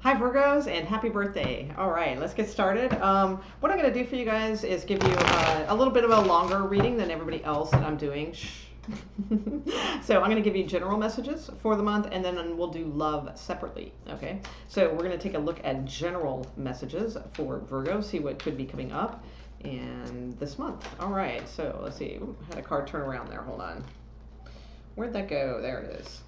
Hi Virgos, and happy birthday. All right, let's get started. What I'm going to do for you guys is give you a little bit of a longer reading than everybody else that I'm doing. So I'm going to give you general messages for the month, and then we'll do love separately. Okay, so we're going to take a look at general messages for Virgo, see what could be coming up and this month. All right, so let's see. Ooh, I had a card turn around there. Hold on. Where'd that go? There it is.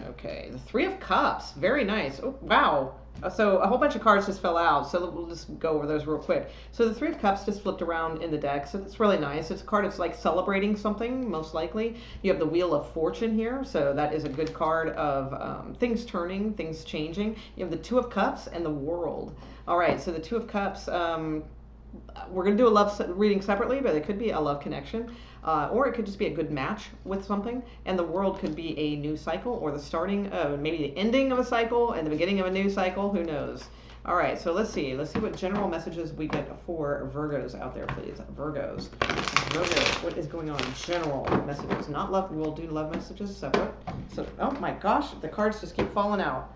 Okay, the Three of Cups. Very nice. Oh, wow. So a whole bunch of cards just fell out, so we'll just go over those real quick. So the Three of Cups just flipped around in the deck, so that's really nice. It's a card that's like celebrating something, most likely. You have the Wheel of Fortune here, so that is a good card of things turning, things changing. You have the Two of Cups and the World. All right, so the Two of Cups, we're going to do a love reading separately, but it could be a love connection. Or it could just be a good match with something, and the World could be a new cycle, or the starting of maybe the ending of a cycle and the beginning of a new cycle. Who knows? All right, so let's see what general messages we get for Virgos out there, please. Virgos, what is going on? General messages, not love. We'll do love messages separate. So, oh my gosh, the cards just keep falling out.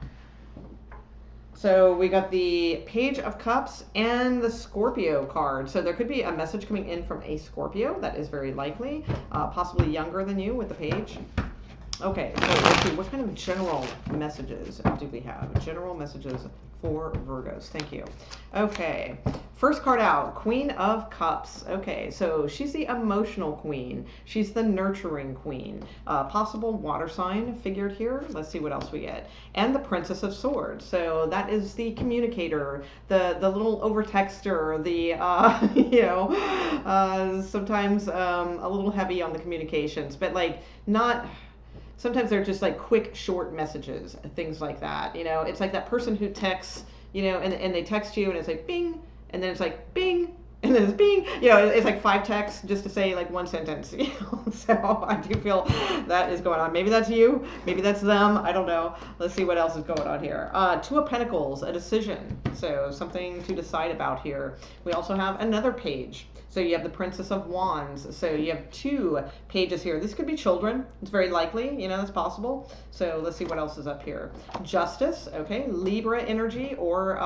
So we got the Page of Cups and the Scorpio card. So there could be a message coming in from a Scorpio. That is very likely. Possibly younger than you with the Page. Okay, so let's see. What kind of general messages do we have? General messages for Virgos. Thank you. Okay, first card out, Queen of Cups. Okay, so she's the emotional queen. She's the nurturing queen. Possible water sign figured here. Let's see what else we get. And the Princess of Swords. So that is the communicator, the little overtexter, the sometimes a little heavy on the communications, but like not. Sometimes they're just like quick, short messages, things like that. It's like that person who texts, and they text you and it's like bing, and then it's like bing, and then it's bing. It's like 5 texts just to say like one sentence. So I do feel that is going on. Maybe that's you, maybe that's them. I don't know. Let's see what else is going on here. Two of Pentacles, a decision. So something to decide about here. We also have another page. So you have the Princess of Wands. So you have 2 pages here. This could be children. It's very likely, that's possible. So let's see what else is up here. Justice, okay, Libra energy, or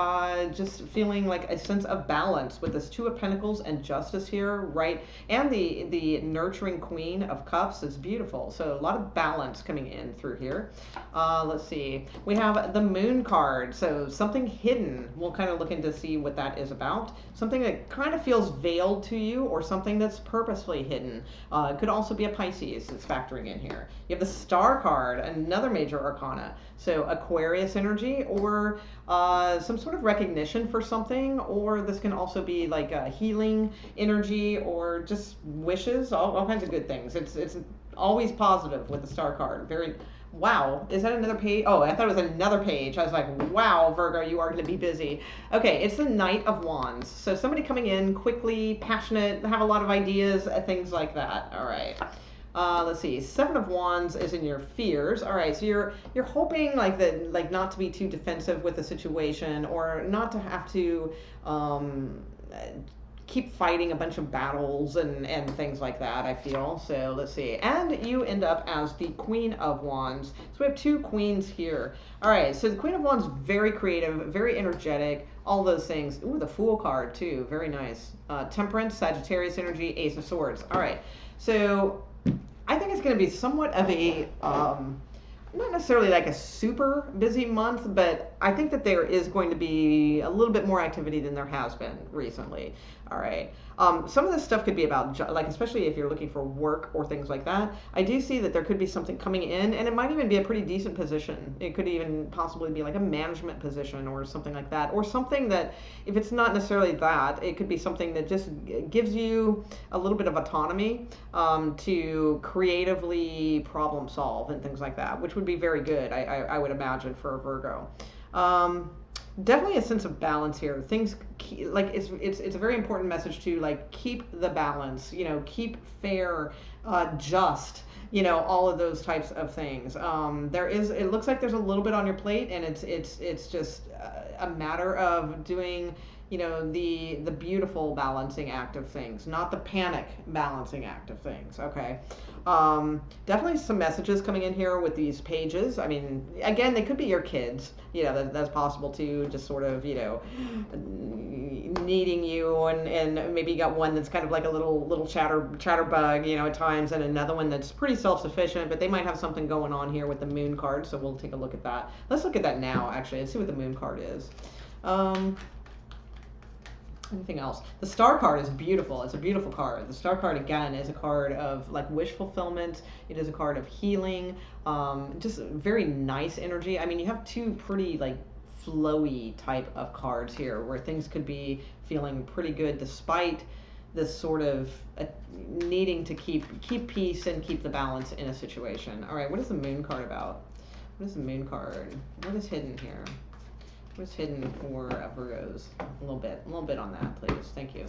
just feeling like a sense of balance with this 2 of Pentacles and Justice here, right? And the nurturing Queen of Cups is beautiful. So a lot of balance coming in through here. Let's see. We have the Moon card. So something hidden. We'll kind of look into see what that is about. Something that kind of feels veiled to you, or something that's purposefully hidden. It could also be a Pisces that's factoring in here. You have the Star card, another major arcana. So Aquarius energy, or some sort of recognition for something, or this can also be like a healing energy, or just wishes, all kinds of good things. It's always positive with the Star card. Very. Wow, is that another page? Oh, I thought it was another page. I was like, wow, Virgo, you are going to be busy. Okay, it's the Knight of Wands. So somebody coming in quickly, passionate, have a lot of ideas, things like that. All right. Let's see. 7 of Wands is in your fears. All right, so you're hoping like not to be too defensive with the situation, or not to have to keep fighting a bunch of battles and things like that, I feel. So let's see. And you end up as the Queen of Wands. So we have 2 queens here. All right, so the Queen of Wands, very creative, very energetic, all those things. Ooh, the Fool card too, very nice. Temperance, Sagittarius energy, Ace of Swords. All right, so I think it's going to be somewhat of a not necessarily like a super busy month, but I think that there is going to be a little bit more activity than there has been recently. All right. Some of this stuff could be about, like, especially if you're looking for work or things like that. I do see that there could be something coming in, and it might even be a pretty decent position. It could even possibly be like a management position or something like that, or something that, if it's not necessarily that, it could be something that just gives you a little bit of autonomy to creatively problem solve and things like that, which would be very good, I would imagine, for a Virgo. Definitely a sense of balance here. Things like it's a very important message to like keep the balance, keep fair, just, all of those types of things. It looks like there's a little bit on your plate, and it's just a matter of doing, the beautiful balancing act of things, not the panic balancing act of things. Okay. Definitely some messages coming in here with these pages. I mean, again, they could be your kids. You know, that's possible too. Just sort of, you know, needing you, and maybe you got one that's kind of like a little chatterbug, you know, at times, and another one that's pretty self-sufficient, but they might have something going on here with the moon card. So we'll take a look at that. Let's look at that now, actually, and see what the moon card is. Anything else? The star card is beautiful. It's a beautiful card. The star card, again, is a card of like wish fulfillment. It is a card of healing. Just very nice energy. I mean, you have two pretty like flowy type of cards here where things could be feeling pretty good despite this sort of needing to keep peace and keep the balance in a situation. All right, what is the moon card about? What is the moon card? What is hidden here? What's hidden for Virgos? A little bit on that, please. Thank you.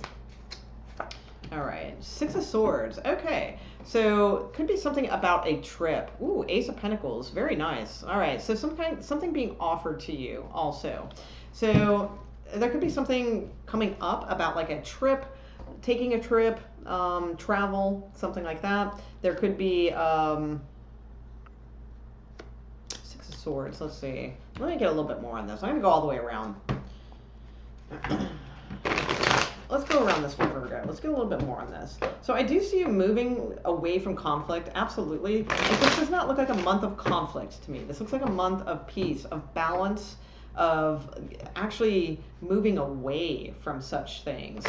All right, Six of Swords. Okay, so could be something about a trip. Ooh, Ace of Pentacles. Very nice. All right, so something being offered to you also. So there could be something coming up about like a trip, taking a trip, travel, something like that. There could be Swords. Let's see. Let me get a little bit more on this. I'm going to go all the way around. Let's go around this one, Virgo. Let's get a little bit more on this. So I do see you moving away from conflict. Absolutely. But this does not look like a month of conflict to me. This looks like a month of peace, of balance, of actually moving away from such things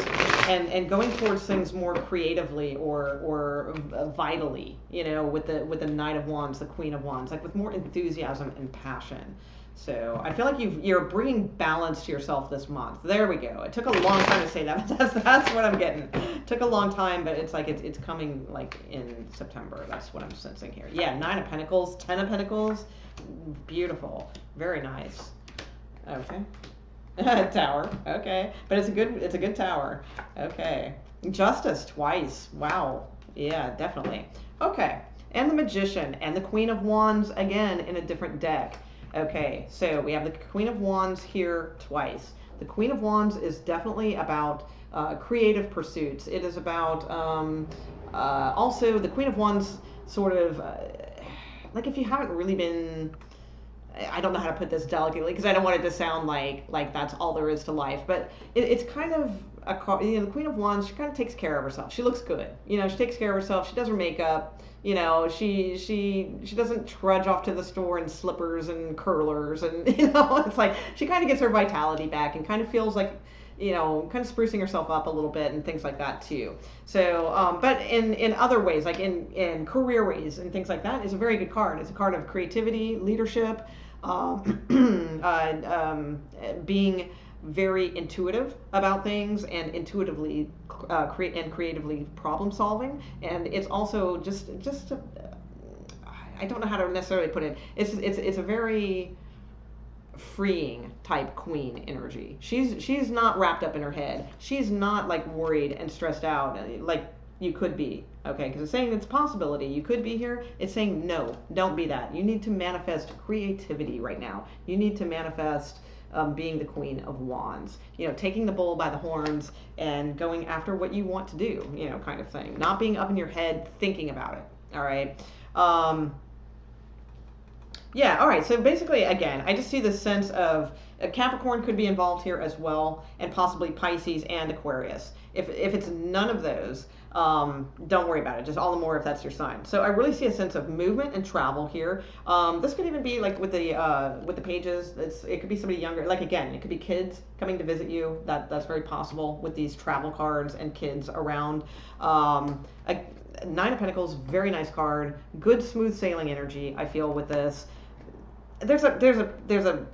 and going towards things more creatively or vitally, you know, with the Knight of Wands, the Queen of Wands, like with more enthusiasm and passion. So I feel like you're bringing balance to yourself this month. There we go. It took a long time to say that, but that's what I'm getting. It took a long time, but it's like it's coming like in September. That's what I'm sensing here. Yeah, 9 of Pentacles, 10 of Pentacles, beautiful, very nice. Okay. Tower. Okay. But it's a good tower. Okay. Justice twice. Wow. Yeah, definitely. Okay. And the Magician and the Queen of Wands again in a different deck. Okay. So we have the Queen of Wands here twice. The Queen of Wands is definitely about creative pursuits. It is about also the Queen of Wands sort of like if you haven't really been, I don't know how to put this delicately because I don't want it to sound like that's all there is to life, but it's kind of a, you know, the Queen of Wands, she kind of takes care of herself. She looks good, you know, she takes care of herself. She does her makeup, you know, she doesn't trudge off to the store in slippers and curlers, and you know, it's like she kind of gets her vitality back and kind of feels like, you know, kind of sprucing herself up a little bit and things like that too. So, but in other ways, like in career ways and things like that, is a very good card. It's a card of creativity, leadership, being very intuitive about things and intuitively creatively problem solving. And it's also just I don't know how to necessarily put it. It's a very freeing type queen energy. She's not wrapped up in her head. She's not like worried and stressed out like you could be. Okay, because it's saying it's a possibility. You could be here. It's saying no, don't be that. You need to manifest creativity right now. You need to manifest being the Queen of Wands. You know, taking the bull by the horns and going after what you want to do, you know, kind of thing. Not being up in your head thinking about it. All right. Yeah, all right. So basically, again, I just see this sense of Capricorn could be involved here as well, and possibly Pisces and Aquarius. If it's none of those, don't worry about it. Just all the more if that's your sign. So I really see a sense of movement and travel here. This could even be like with the pages. It could be somebody younger. Like again, it could be kids coming to visit you. That's very possible with these travel cards and kids around. Nine of Pentacles, very nice card. Good smooth sailing energy, I feel, with this. There's a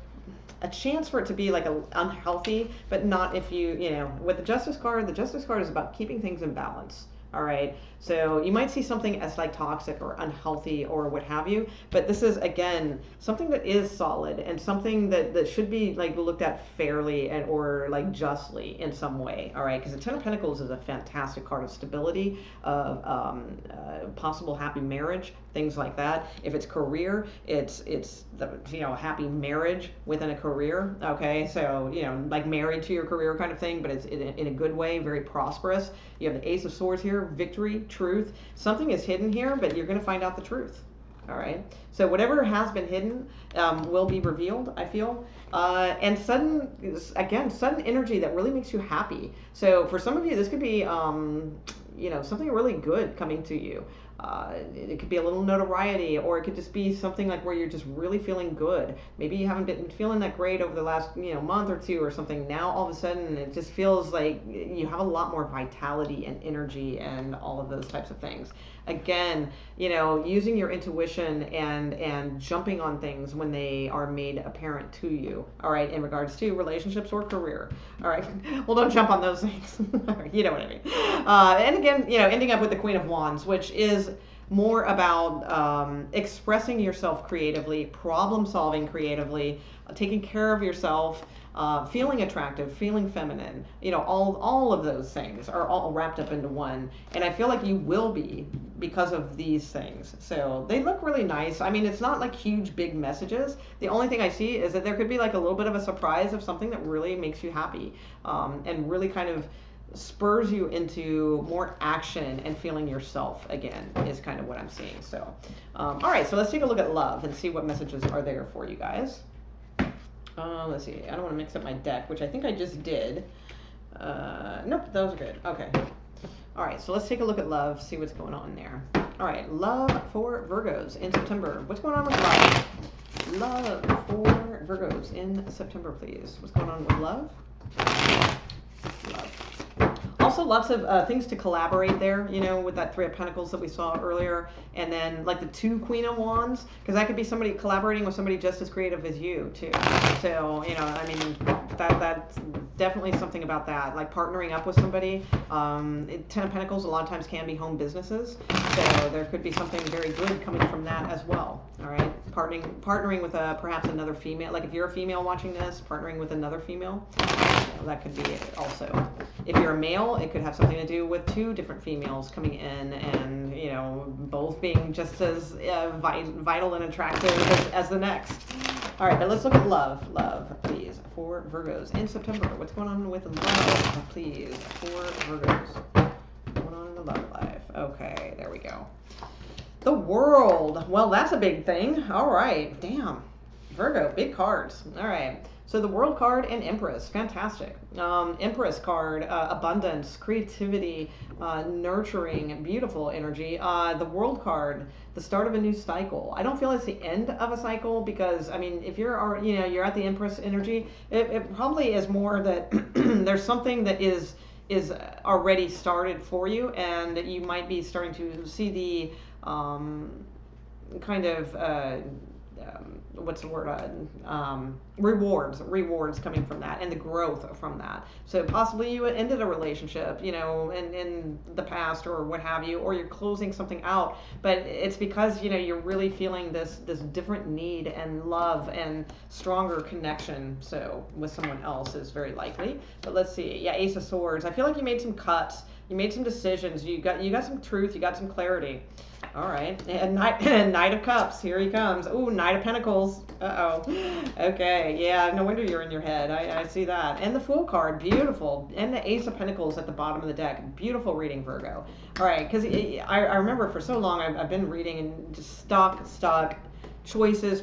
chance for it to be like unhealthy, but not if you know, with the Justice card is about keeping things in balance. All right. So you might see something as like toxic or unhealthy or what have you, but this is again something that is solid and something that should be like looked at fairly and or like justly in some way. All right, because the Ten of Pentacles is a fantastic card of stability, of possible happy marriage, things like that. If it's career, it's the, you know, happy marriage within a career. Okay, so, you know, like married to your career kind of thing, but it's in a good way, very prosperous. You have the Ace of Swords here, victory, truth. Something is hidden here, but you're going to find out the truth. All right. So whatever has been hidden will be revealed, I feel. And sudden energy that really makes you happy. So for some of you, this could be, you know, something really good coming to you. It could be a little notoriety, or it could just be something like where you're just really feeling good. Maybe you haven't been feeling that great over the last, you know, month or two or something. Now all of a sudden it just feels like you have a lot more vitality and energy and all of those types of things. Again, you know, using your intuition and jumping on things when they are made apparent to you. All right, in regards to relationships or career. All right, well, don't jump on those things. You know what I mean. And again, you know, ending up with the Queen of Wands, which is more about expressing yourself creatively, problem solving creatively, taking care of yourself, feeling attractive, feeling feminine. You know, all of those things are all wrapped up into one. And I feel like you will be because of these things. So they look really nice. I mean, it's not like huge, big messages. The only thing I see is that there could be like a little bit of a surprise of something that really makes you happy, and really kind of spurs you into more action and feeling yourself again is kind of what I'm seeing. So, all right, so let's take a look at love and see what messages are there for you guys. Let's see. I don't want to mix up my deck, which I think I just did. Nope, those are good. Okay. All right, so let's take a look at love, see what's going on there. All right, love for Virgos in September. What's going on with love? Love for Virgos in September, please. What's going on with love? Love. Also, lots of things to collaborate there, you know, with that Three of Pentacles that we saw earlier. And then, like, the two Queen of Wands, because that could be somebody collaborating with somebody just as creative as you, too. So, you know, I mean, that's definitely something about that. Like, partnering up with somebody. Ten of Pentacles a lot of times can be home businesses. So there could be something very good coming from that as well. All right? Partnering with perhaps another female. Like, if you're a female watching this, partnering with another female. That could be it also. If you're a male, it could have something to do with two different females coming in and, you know, both being just as vital and attractive as the next. All right, but let's look at love. Love, please, for Virgos in September. What's going on with love, please, for Virgos? What's going on in the love life? Okay, there we go. The World. Well, that's a big thing. All right, damn. Virgo, big cards. All right. So the World card and Empress, fantastic. Empress card, abundance, creativity, nurturing, beautiful energy. The World card, the start of a new cycle. I don't feel it's the end of a cycle because, I mean, if you're, you know, you're at the Empress energy, it probably is more that there's something that is already started for you, and you might be starting to see the kind of what's the word? Rewards coming from that, and the growth from that. So possibly you ended a relationship, you know, in the past or what have you, or you're closing something out, but it's because, you know, you're really feeling this different need and love and stronger connection. So with someone else is very likely. But let's see. Yeah, Ace of Swords. I feel like you made some cuts. You made some decisions. You got some truth. You got some clarity. All right, and Knight of Cups, here he comes. Ooh, Knight of Pentacles. Uh-oh. Okay, yeah, no wonder you're in your head. I see that. And the Fool card, beautiful. And the Ace of Pentacles at the bottom of the deck. Beautiful reading, Virgo. All right, because I remember for so long I've been reading and just stuck, choices,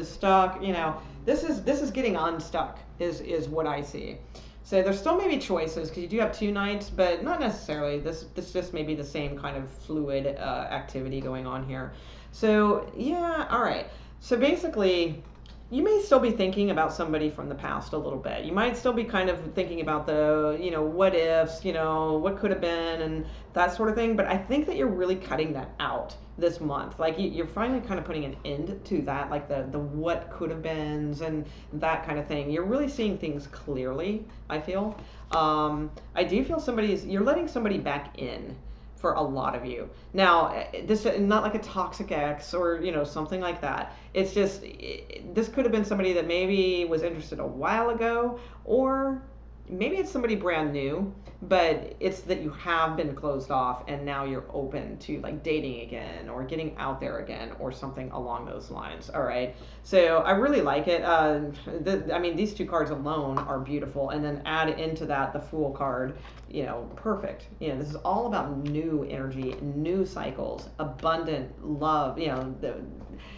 stuck, you know. This is getting unstuck is what I see. So there still may be choices because you do have two Knights, but not necessarily. This just may be the same kind of fluid activity going on here. So yeah, all right. So basically, you may still be thinking about somebody from the past a little bit. You might still be kind of thinking about the, you know, what ifs, you know, what could have been and that sort of thing. But I think that you're really cutting that out this month. Like you're finally kind of putting an end to that, like the what could have beens and that kind of thing. You're really seeing things clearly, I feel. I do feel you're letting somebody back in for a lot of you. Now, this is not like a toxic ex or, you know, something like that. It's just, this could have been somebody that maybe was interested a while ago, or maybe it's somebody brand new, but it's that you have been closed off and now you're open to like dating again or getting out there again or something along those lines. All right. So I really like it. I mean, these two cards alone are beautiful. And then add into that the Fool card, you know, perfect. You know, this is all about new energy, new cycles, abundant love. You know,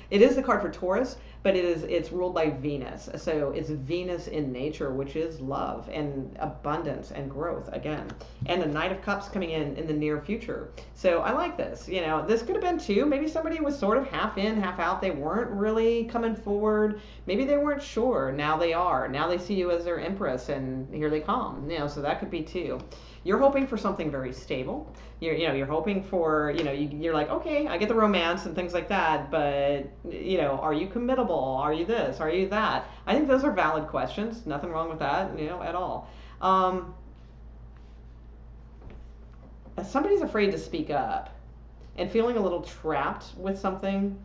it is the card for Taurus, but it's ruled by Venus. So it's Venus in nature, which is love and abundance and growth again. And the Knight of Cups coming in the near future. So I like this. You know, this could have been too. Maybe somebody was sort of half in, half out. They weren't really coming forward. Maybe they weren't sure. Now they are. Now they see you as their empress, and here they come. You know, so that could be too. You're hoping for something very stable. You're hoping for, you're like, okay, I get the romance and things like that, but, are you committable? Are you this? Are you that? I think those are valid questions. Nothing wrong with that, at all. Somebody's afraid to speak up and feeling a little trapped with something.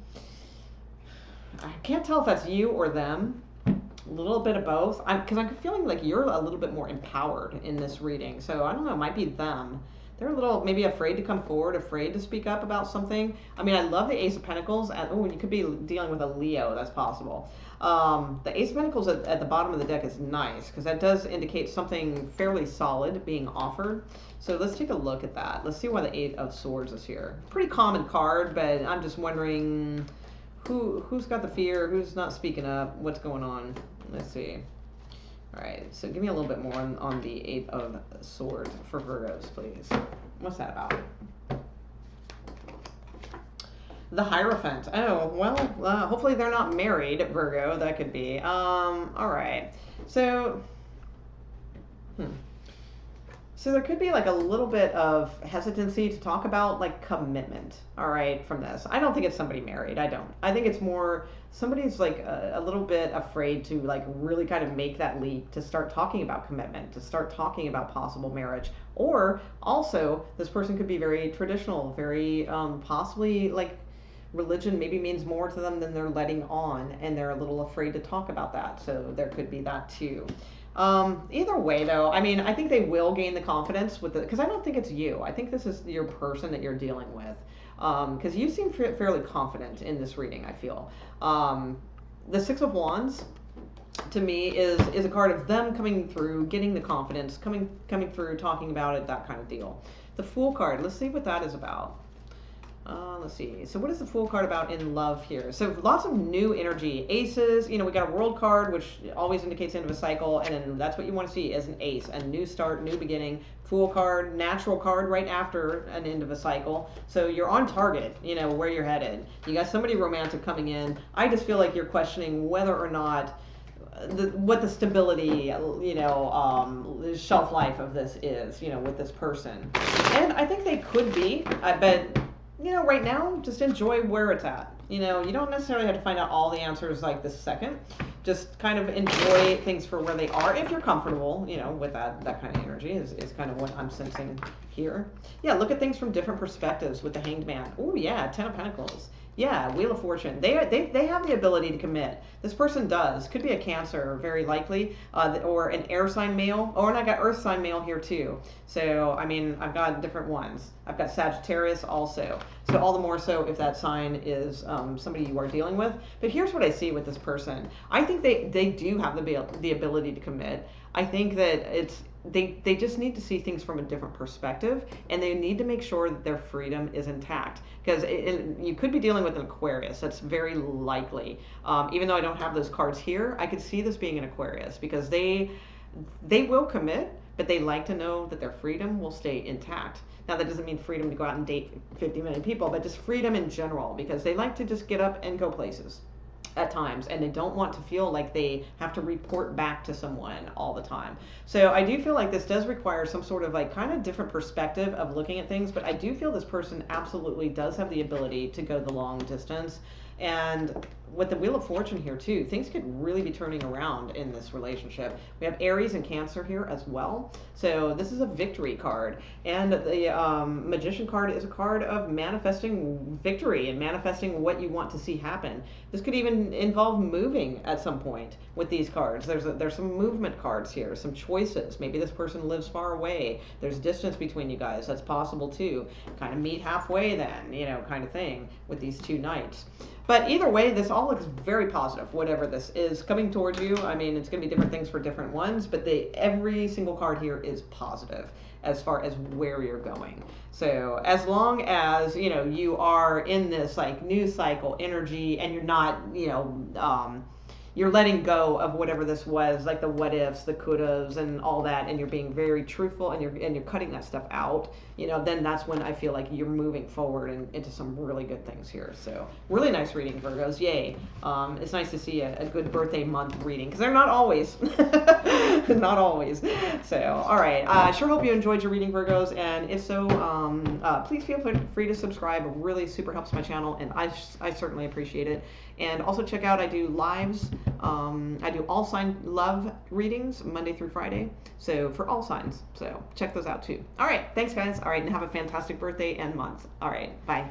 I can't tell if that's you or them. A little bit of both. Because I'm feeling like you're a little bit more empowered in this reading. So I don't know, it might be them. They're a little maybe afraid to come forward, afraid to speak up about something. I mean, I love the Ace of Pentacles. Oh, you could be dealing with a Leo. That's possible. The Ace of Pentacles at the bottom of the deck is nice because that does indicate something fairly solid being offered. So let's take a look at that. Let's see why the Eight of Swords is here. Pretty common card, but I'm just wondering who's got the fear, who's not speaking up, what's going on. Let's see. All right, so give me a little bit more on the Eight of Swords for Virgos, please. What's that about? The Hierophant. Oh, well, hopefully they're not married, Virgo. That could be. All right. So, So there could be like a little bit of hesitancy to talk about like commitment, all right, from this. I don't think it's somebody married. I don't. I think it's more somebody's like a little bit afraid to like really kind of make that leap to start talking about commitment, to start talking about possible marriage. Or also, this person could be very traditional, very possibly like religion maybe means more to them than they're letting on, and they're a little afraid to talk about that. So there could be that too. Either way, though, I mean, I think they will gain the confidence with it because I don't think it's you. I think this is your person that you're dealing with because you seem fairly confident in this reading, I feel. The Six of Wands, to me, is a card of them coming through, getting the confidence, coming through, talking about it, that kind of deal. The Fool card, let's see what that is about. Let's see. So what is the Fool card about in love here? So lots of new energy. Aces, we got a World card, which always indicates end of a cycle, and then that's what you want to see as an ace, a new start, new beginning. Fool card, natural card right after an end of a cycle. So you're on target, where you're headed. You got somebody romantic coming in. I just feel like you're questioning whether or not what the stability, shelf life of this is, with this person. And I think they could be, but right now, just enjoy where it's at. You don't necessarily have to find out all the answers like this second. Just kind of enjoy things for where they are. If you're comfortable, with that kind of energy is kind of what I'm sensing here. Yeah, look at things from different perspectives with the Hanged Man. Oh yeah, Ten of Pentacles. Yeah, Wheel of Fortune. They have the ability to commit. This person does. Could be a Cancer, very likely, or an air sign male. Oh, and I got earth sign male here too. So, I mean, I've got different ones. I've got Sagittarius also. So all the more so if that sign is somebody you are dealing with. But here's what I see with this person. I think they do have the ability to commit. I think that they just need to see things from a different perspective, and they need to make sure that their freedom is intact. Because you could be dealing with an Aquarius. That's very likely. Even though I don't have those cards here, I could see this being an Aquarius because they will commit, but they like to know that their freedom will stay intact. Now, that doesn't mean freedom to go out and date 50 million people, but just freedom in general, because they like to just get up and go places at times, and they don't want to feel like they have to report back to someone all the time. So I do feel like this does require some sort of like kind of different perspective of looking at things, but I do feel this person absolutely does have the ability to go the long distance. And with the Wheel of Fortune here too, things could really be turning around in this relationship. We have Aries and Cancer here as well. So this is a victory card. And the Magician card is a card of manifesting victory and manifesting what you want to see happen. This could even involve moving at some point with these cards. There's some movement cards here, some choices. Maybe this person lives far away. There's distance between you guys. That's possible too. Kind of meet halfway then, you know, kind of thing with these two knights. But either way, this all looks very positive, whatever this is coming towards you. I mean, it's going to be different things for different ones, but every single card here is positive as far as where you're going. So as long as, you know, you are in this like news cycle energy and you're not, you know, you're letting go of whatever this was, like the what ifs, the couldas, and all that, and you're being very truthful, and you're cutting that stuff out. You know, then that's when I feel like you're moving forward and into some really good things here. So really nice reading, Virgos. Yay! It's nice to see a good birthday month reading because they're not always, not always. So all right, I sure hope you enjoyed your reading, Virgos, and if so, please feel free to subscribe. It really super helps my channel, and I certainly appreciate it. And also check out, I do lives. I do all sign love readings Monday through Friday. So for all signs. So check those out too. All right. Thanks, guys. All right. And have a fantastic birthday and month. All right. Bye.